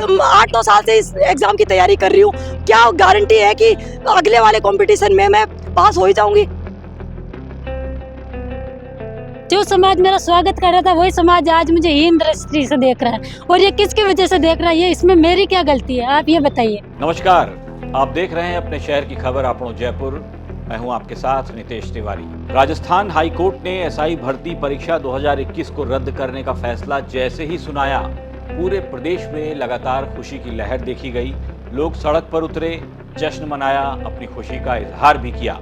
8-9 साल से इस एग्जाम की तैयारी कर रही हूँ। क्या गारंटी है कि अगले वाले कंपटीशन में मैं पास हो ही जाऊंगी? जो समाज मेरा स्वागत कर रहा था वही समाज आज मुझे हीन दृष्टि से देख रहा है, और ये किसकी वजह से देख रहा है? ये इसमें मेरी क्या गलती है, आप ये बताइए। नमस्कार, आप देख रहे हैं अपने शहर की खबर आपनो जयपुर। मैं हूं आपके साथ नितेश तिवारी। राजस्थान हाई कोर्ट ने एसआई भर्ती परीक्षा 2021 को रद्द करने का फैसला जैसे ही सुनाया, पूरे प्रदेश में लगातार खुशी की लहर देखी गई। लोग सड़क पर उतरे, जश्न मनाया, अपनी खुशी का इजहार भी किया।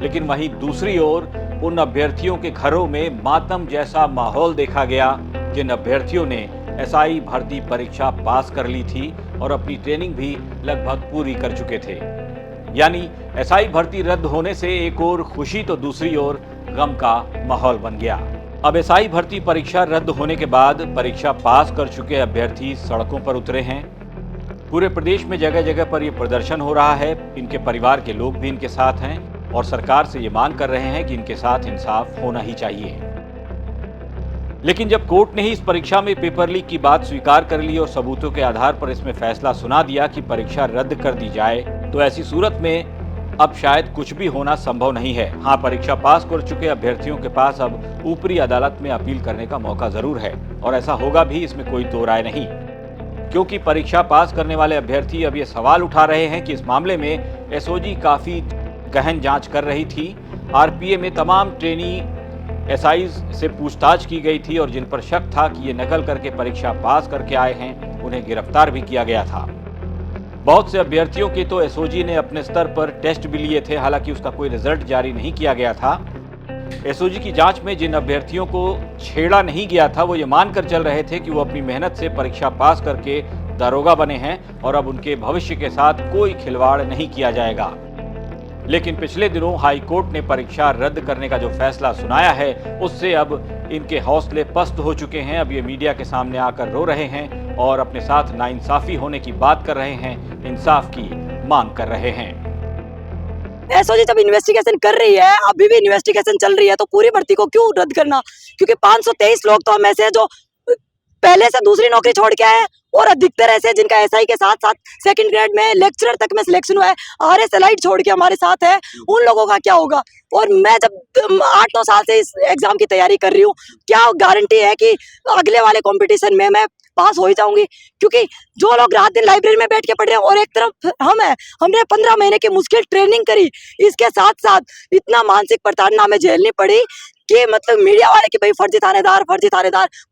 लेकिन वहीं दूसरी ओर उन अभ्यर्थियों के घरों में मातम जैसा माहौल देखा गया जिन अभ्यर्थियों ने एसआई भर्ती परीक्षा पास कर ली थी और अपनी ट्रेनिंग भी लगभग पूरी कर चुके थे। यानी एसआई भर्ती रद्द होने से एक ओर खुशी तो दूसरी ओर गम का माहौल बन गया। अब एसआई भर्ती परीक्षा रद्द होने के बाद परीक्षा पास कर चुके अभ्यर्थी सड़कों पर उतरे हैं। पूरे प्रदेश में जगह जगह पर यह प्रदर्शन हो रहा है। इनके परिवार के लोग भी इनके साथ हैं और सरकार से ये मांग कर रहे हैं कि इनके साथ इंसाफ होना ही चाहिए। लेकिन जब कोर्ट ने ही इस परीक्षा में पेपर लीक की बात स्वीकार कर ली और सबूतों के आधार पर इसमें फैसला सुना दिया कि परीक्षा रद्द कर दी जाए, तो ऐसी सूरत में अब शायद कुछ भी होना संभव नहीं है। हाँ, परीक्षा पास कर चुके अभ्यर्थियों के पास अब ऊपरी अदालत में अपील करने का मौका जरूर है और ऐसा होगा भी, इसमें कोई दो राय नहीं। क्योंकि परीक्षा पास करने वाले अभ्यर्थी अब ये सवाल उठा रहे हैं कि इस मामले में एसओजी काफी गहन जांच कर रही थी। आरपीए में तमाम ट्रेनी एसआई से पूछताछ की गई थी और जिन पर शक था कि ये नकल करके परीक्षा पास करके आए हैं, उन्हें गिरफ्तार भी किया गया था। बहुत से अभ्यर्थियों के तो एसओजी ने अपने स्तर पर टेस्ट भी लिए थे, हालांकि उसका कोई रिजल्ट जारी नहीं किया गया था। एसओजी की जांच में जिन अभ्यर्थियों को छेड़ा नहीं गया था, वो ये मानकर चल रहे थे कि वो अपनी मेहनत से परीक्षा पास करके दारोगा बने हैं और अब उनके भविष्य के साथ कोई खिलवाड़ नहीं किया जाएगा। लेकिन पिछले दिनों हाई कोर्ट ने परीक्षा रद्द करने का जो फैसला सुनाया है, उससे अब इनके हौसले पस्त हो चुके हैं। अब ये मीडिया के सामने आकर रो रहे हैं और अपने साथ नाइंसाफी होने की बात कर रहे हैं, इंसाफ की मांग कर रहे हैं। एसओजी जब इन्वेस्टिगेशन कर रही है, अभी भी इन्वेस्टिगेशन चल रही है, तो पूरी भर्ती को क्यों रद्द करना? क्योंकि 523 लोग तो हम ऐसे हैं जो पहले से दूसरी नौकरी छोड़ के आए और अधिकतर ऐसे जिनका एसआई के साथ साथ सेकंड ग्रेड में लेक्चरर तक में सिलेक्शन हुआ है, आरएस एलाइड छोड़ के हमारे साथ है, उन लोगों का क्या होगा? और मैं जब 8-9 साल से इस एग्जाम की तैयारी कर रही हूँ, क्या गारंटी है कि अगले वाले कंपटीशन में मैं पास हो ही जाऊंगी? क्योंकि जो लोग रात दिन लाइब्रेरी में बैठ के पढ़ रहे हैं और एक तरफ हमने 15 महीने की मुश्किल ट्रेनिंग करी, इसके साथ साथ इतना मानसिक प्रताड़ना हमें झेलनी पड़ी कि मतलब मीडिया वाले कि भाई फर्जी थानेदार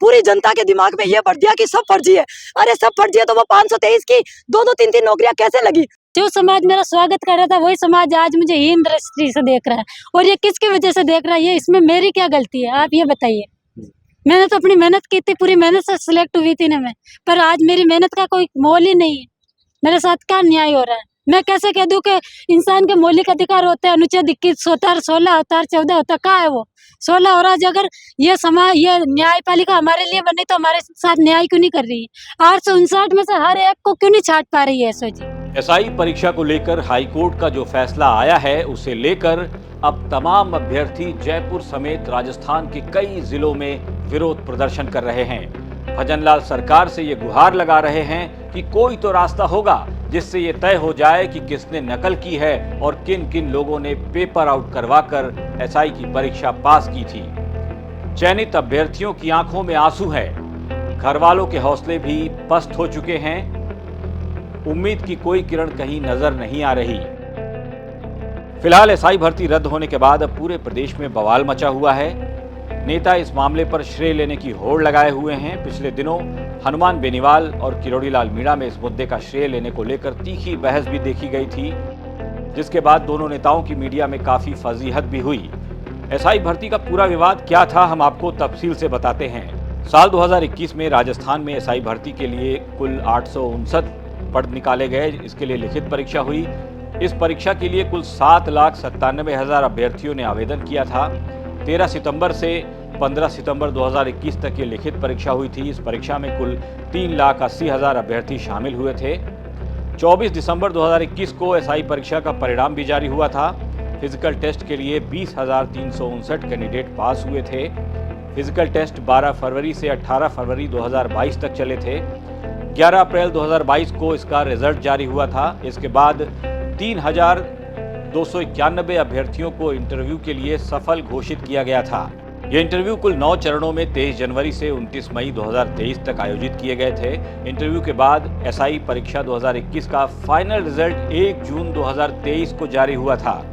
पूरी जनता के दिमाग में ये भर दिया कि सब फर्जी है। अरे सब फर्जी है तो वो 523 की 2-2 3-3 नौकरियां कैसे लगी? जो समाज मेरा स्वागत कर रहा था वही समाज आज मुझे हीन दृष्टि से देख रहा है, और ये किसकी वजह से देख रहा है? ये इसमें मेरी क्या गलती है, आप ये बताइए। मैंने तो अपनी मेहनत की थी, पूरी मेहनत से सिलेक्ट हुई थी ना मैं, पर आज मेरी मेहनत का कोई मोल ही नहीं है। मेरे साथ क्या न्याय हो रहा है? मैं कैसे कह दूं कि इंसान के मौलिक अधिकार होते हैं, अनुच्छेद 21 होता है, 16 होता है, 14 होता है, कहाँ है वो 16? और आज अगर ये समाज, ये न्यायपालिका हमारे लिए बनी तो हमारे साथ न्याय क्यों नहीं कर रही है? 859 में से हर एक को क्यों नहीं छाट पा रही है एसओजी? एसआई परीक्षा को लेकर हाईकोर्ट का जो फैसला आया है, उसे लेकर अब तमाम अभ्यर्थी जयपुर समेत राजस्थान के कई जिलों में विरोध प्रदर्शन कर रहे हैं। भजनलाल सरकार से ये गुहार लगा रहे हैं कि कोई तो रास्ता होगा जिससे ये तय हो जाए कि किसने नकल की है और किन किन लोगों ने पेपर आउट करवाकर एसआई की परीक्षा पास की थी। चयनित अभ्यर्थियों की आंखों में आंसू है, घर वालों के हौसले भी पस्त हो चुके हैं। उम्मीद की कोई किरण कहीं नजर नहीं आ रही। फिलहाल एसआई भर्ती रद्द होने के बाद अब पूरे प्रदेश में बवाल मचा हुआ है। नेता इस मामले पर श्रेय लेने की होड़ लगाए हुए हैं। पिछले दिनों हनुमान बेनीवाल और किरोड़ीलाल मीणा में इस मुद्दे का श्रेय लेने को लेकर तीखी बहस भी देखी गई थी, जिसके बाद दोनों नेताओं की मीडिया में काफी फजीहत भी हुई। एसआई भर्ती का पूरा विवाद क्या था, हम आपको तफसील से बताते हैं। साल 2021 में राजस्थान में एसआई भर्ती के लिए कुल 859 पद निकाले गए। इसके लिए लिखित परीक्षा हुई। इस परीक्षा के लिए कुल 7,97,000 अभ्यर्थियों ने आवेदन किया था। 13 सितंबर से 15 सितंबर 2021 तक ये लिखित परीक्षा हुई थी। इस परीक्षा में कुल 3,80,000 अभ्यर्थी शामिल हुए थे। 24 दिसंबर 2021 को एसआई परीक्षा का परिणाम भी जारी हुआ था। फिजिकल टेस्ट के लिए 20,359 कैंडिडेट पास हुए थे। फिजिकल टेस्ट 12 फरवरी से 18 फरवरी 2022 तक चले थे। 11 अप्रैल 2022 को इसका रिजल्ट जारी हुआ था। इसके बाद 3,291 अभ्यर्थियों को इंटरव्यू के लिए सफल घोषित किया गया था। ये इंटरव्यू कुल 9 चरणों में 23 जनवरी से 29 मई 2023 तक आयोजित किए गए थे। इंटरव्यू के बाद एसआई परीक्षा 2021 का फाइनल रिजल्ट 1 जून 2023 को जारी हुआ था।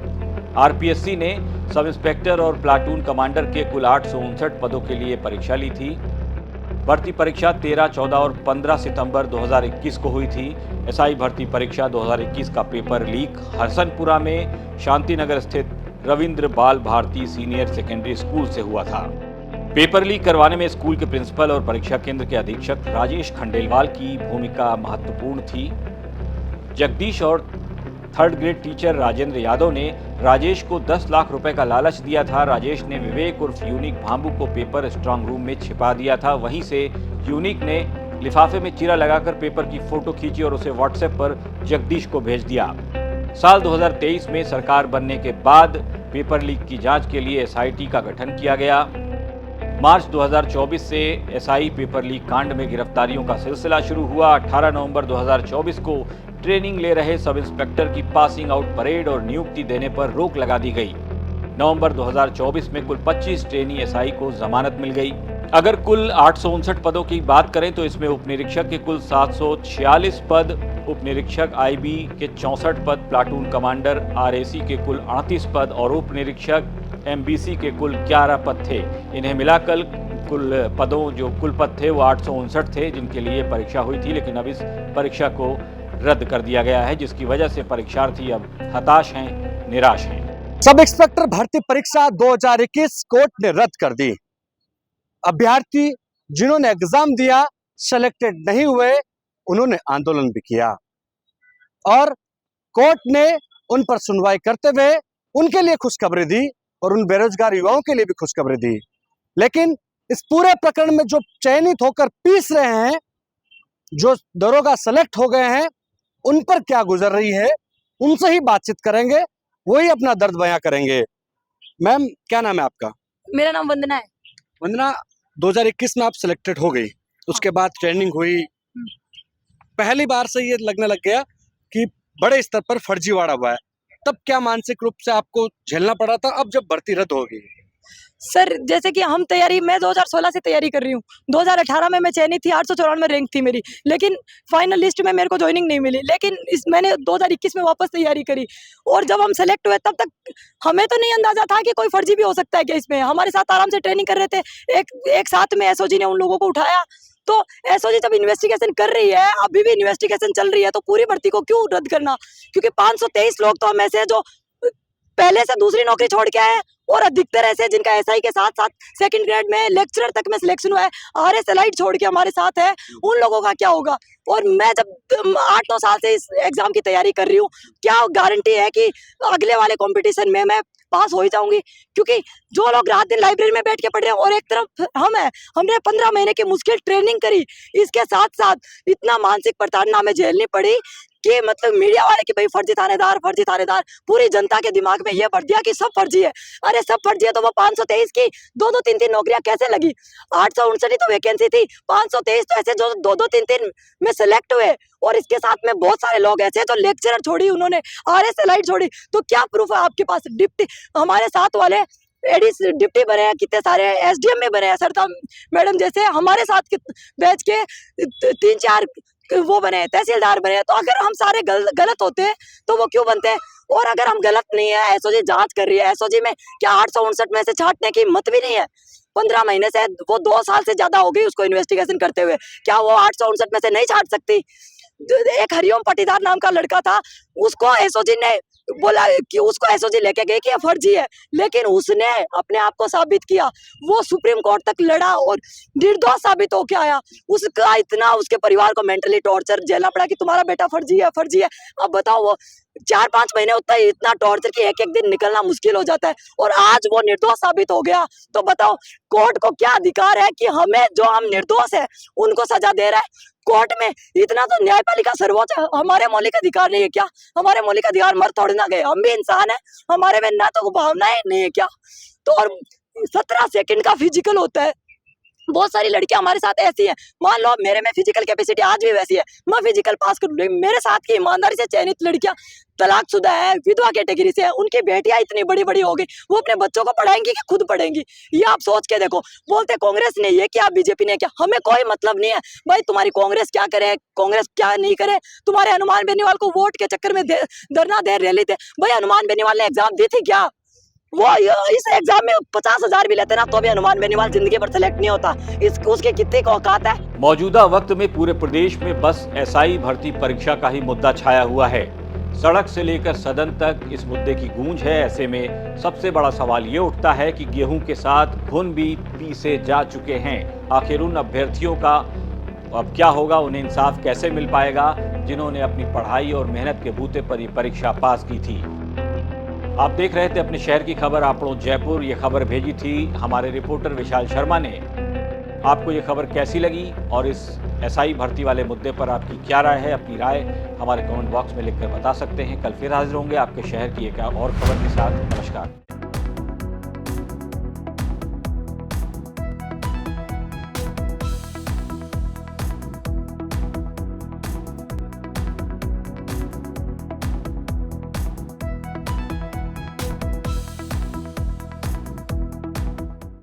आरपीएससी ने सब इंस्पेक्टर और प्लाटून कमांडर के कुल 859 पदों के लिए परीक्षा ली थी। भर्ती परीक्षा 13, 14 और 15 सितंबर 2021 को हुई थी। एसआई भर्ती परीक्षा 2021 का पेपर लीक हरसनपुरा में शांतिनगर स्थित रविंद्र बाल भारती सीनियर सेकेंडरी स्कूल से हुआ था। पेपर लीक करवाने में स्कूल के प्रिंसिपल और परीक्षा केंद्र के अधीक्षक राजेश खंडेलवाल की भूमिका महत्वपूर्ण थी। जगदीश और third grade teacher Rajendra Yadav ने राजेश को 10 लाख रुपए का लालच दिया था। राजेश ने विवेक उर्फ यूनिक भांबू को पेपर स्ट्रांग रूम में छिपा दिया था। वहीं से यूनिक ने लिफाफे में चीरा लगाकर पेपर की फोटो खींची और उसे व्हाट्सएप पर जगदीश को भेज दिया। साल 2023 में सरकार बनने के बाद पेपर लीक की जांच के लिए एसआईटी का गठन किया गया। मार्च 2024 से एसआई पेपर लीक कांड में गिरफ्तारियों का सिलसिला शुरू हुआ। 18 नवंबर 2024 को ट्रेनिंग ले रहे सब इंस्पेक्टर की पासिंग आउट परेड और नियुक्ति देने पर रोक लगा दी गई। नवंबर 2024 में कुल 25 ट्रेनी एसआई को जमानत मिल गई। अगर कुल 859 पदों की बात करें तो इसमें उप निरीक्षक के कुल 746 पद, उप निरीक्षक आईबी के 64 पद, प्लाटून कमांडर आरएसी के कुल 38 पद और उप निरीक्षक एमबीसी के कुल 11 पद थे। इन्हें मिलाकर कुल पदों जो कुल पद थे वो 859 थे जिनके लिए परीक्षा हुई थी, लेकिन अब इस परीक्षा को रद्द कर दिया गया है, जिसकी वजह से परीक्षार्थी अब हताश हैं, निराश हैं। सब इंस्पेक्टर भर्ती परीक्षा 2021 कोर्ट ने रद्द कर दी। अभ्यर्थी जिन्होंने एग्जाम दिया सेलेक्टेड नहीं हुए, उन्होंने आंदोलन भी किया और कोर्ट ने उन पर सुनवाई करते हुए उनके लिए खुशखबरी दी और उन बेरोजगार युवाओं के लिए भी खुशखबरी दी। लेकिन इस पूरे प्रकरण में जो चयनित होकर पीस रहे हैं, जो दरोगा सेलेक्ट हो गए हैं, उन पर क्या गुजर रही है, उनसे ही बातचीत करेंगे, वही अपना दर्द बयां करेंगे। मैम, क्या नाम है आपका? मेरा नाम वंदना है। वंदना, 2021 में आप सिलेक्टेड हो गई, उसके बाद ट्रेनिंग हुई, पहली बार से ये लगने लग गया कि बड़े स्तर पर फर्जीवाड़ा हुआ है, तब क्या मानसिक रूप से आपको झेलना पड़ा था? अब जब भर्ती रद्द होगी? सर, जैसे कि मैं 2016 से तैयारी कर रही हूँ। 2018 में मैं चयनित थी, 894 रैंक थी मेरी, लेकिन फाइनल लिस्ट में मेरे को ज्वाइनिंग नहीं मिली। लेकिन मैंने 2021 में वापस तैयारी करी और जब हम सेलेक्ट हुए तब तक हमें तो नहीं अंदाजा था कि कोई फर्जी भी हो सकता है क्या इसमें। हमारे साथ आराम से ट्रेनिंग कर रहे थे, एक साथ में एसओजी ने उन लोगों को उठाया। तो एसओजी जब इन्वेस्टिगेशन कर रही है, अभी भी इन्वेस्टिगेशन चल रही है, तो पूरी भर्ती को क्यों रद्द करना? क्योंकि 523 लोग तो हम ऐसे हैं जो पहले से दूसरी नौकरी छोड़ के आए और अधिकतर ऐसे जिनका एसआई के साथ साथ सेकंड ग्रेड में लेक्चरर तक में सिलेक्शन हुआ है, आरएस एलाइड छोड़ के हमारे साथ है, उन लोगों का क्या होगा? और मैं जब 8-9 साल से इस एग्जाम की तैयारी कर रही हूँ, क्या गारंटी है कि अगले वाले कंपटीशन में मैं पास हो ही जाऊंगी? क्योंकि जो लोग रात दिन लाइब्रेरी में बैठ के पढ़ रहे हैं और एक तरफ हमने 15 महीने की मुश्किल ट्रेनिंग करी, इसके साथ साथ इतना मानसिक प्रताड़ना हमें झेलनी पड़ी कि मतलब मीडिया वाले कि भाई फर्जी थानेदार, पूरी जनता के दिमाग में ये भर दिया कि सब फर्जी है। अरे सब फर्जी है तो वो 523 की 2-2, 3-3 नौकरियां कैसे लगी? 859 तो वैकेंसी थी, 523 तो ऐसे जो 2-2, 3-3 में सिलेक्ट हुए। और इसके साथ में बहुत सारे लोग ऐसे तो लेक्चरर छोड़ी, उन्होंने आरएस एलाइड छोड़ी। तो क्या प्रूफ है आपके पास? डिप्टी हमारे साथ वाले एडीस डिप्टी बने हैं, कितने सारे एसडीएम में बने हैं, सरता मैडम जैसे हमारे साथ बैच के 3-4 वो बने, तहसीलदार बने। तो अगर हम सारे गलत होते हैं तो वो क्यों बनते हैं? और अगर हम गलत नहीं है, एसओजी जांच कर रही है, एसओजी में क्या 859 में से छांटने की हिम्मत भी नहीं है? 15 महीने से, वो 2 साल से ज्यादा हो गई उसको इन्वेस्टिगेशन करते हुए, क्या वो 859 में से नहीं छांट सकती? एक हरिओम पाटीदार नाम का लड़का था, उसको एसओजी ने बोला कि उसको एसओजी लेके गए कि ये फर्जी है, लेकिन उसने अपने आप को साबित किया, वो सुप्रीम कोर्ट तक लड़ा और निर्दोष साबित होके आया। उसका इतना उसके परिवार को मेंटली टॉर्चर झेलना पड़ा कि तुम्हारा बेटा फर्जी है। अब बताओ, वो 4-5 महीने होता है, इतना टॉर्चर कि एक दिन निकलना मुश्किल हो जाता है, और आज वो निर्दोष साबित हो गया। तो बताओ, कोर्ट को क्या अधिकार है कि हमें, जो हम निर्दोष है, उनको सजा दे रहा है? कोर्ट में इतना तो न्यायपालिका सर्वोच्च है, हमारे मौलिक अधिकार नहीं है क्या? हमारे मौलिक अधिकार मर थोड़ी ना गए, हम भी इंसान है, हमारे में ना तो भावनाएं नहीं है क्या? तो और 17 सेकंड का फिजिकल होता है, बहुत सारी लड़कियां हमारे साथ ऐसी हैं, मान लो मेरे में फिजिकल कैपेसिटी आज भी वैसी है, मैं फिजिकल पास कर लूँ, मेरे साथ की ईमानदारी से चयनित लड़कियां तलाकशुदा है, विधवा कैटेगरी से है, उनकी बेटियां इतनी बड़ी बड़ी हो गई, वो अपने बच्चों को पढ़ाएंगी कि खुद पढ़ेंगी? ये आप सोच के देखो। बोलते कांग्रेस ने ये किया, बीजेपी ने क्या, हमें कोई मतलब नहीं है भाई तुम्हारी कांग्रेस क्या करे, कांग्रेस क्या नहीं करे। तुम्हारे हनुमान बेनीवाल को वोट के चक्कर में धरना दे रैली थे, भाई हनुमान बेनीवाल ने एग्जाम दी थी क्या? वो इस एग्जाम में 50,000 भी लेते ना तो भी हनुमान बेनीवाल जिंदगी भर सेलेक्ट नहीं होता। उसके कितने की औकात है? मौजूदा वक्त में पूरे प्रदेश में बस एसआई भर्ती परीक्षा का ही मुद्दा छाया हुआ है। सड़क से लेकर सदन तक इस मुद्दे की गूंज है। ऐसे में सबसे बड़ा सवाल ये उठता है कि गेहूं के साथ घुन भी पीसे जा चुके हैं। आखिर उन अभ्यर्थियों का अब क्या होगा, उन्हें इंसाफ कैसे मिल पाएगा जिन्होंने अपनी पढ़ाई और मेहनत के बूते पर ये परीक्षा पास की थी। आप देख रहे थे अपने शहर की खबर आपको जयपुर। ये खबर भेजी थी हमारे रिपोर्टर विशाल शर्मा ने। आपको ये खबर कैसी लगी और इस एसआई भर्ती वाले मुद्दे पर आपकी क्या राय है? अपनी राय हमारे कमेंट बॉक्स में लिखकर बता सकते हैं। कल फिर हाजिर होंगे आपके शहर की एक और खबर के साथ। नमस्कार।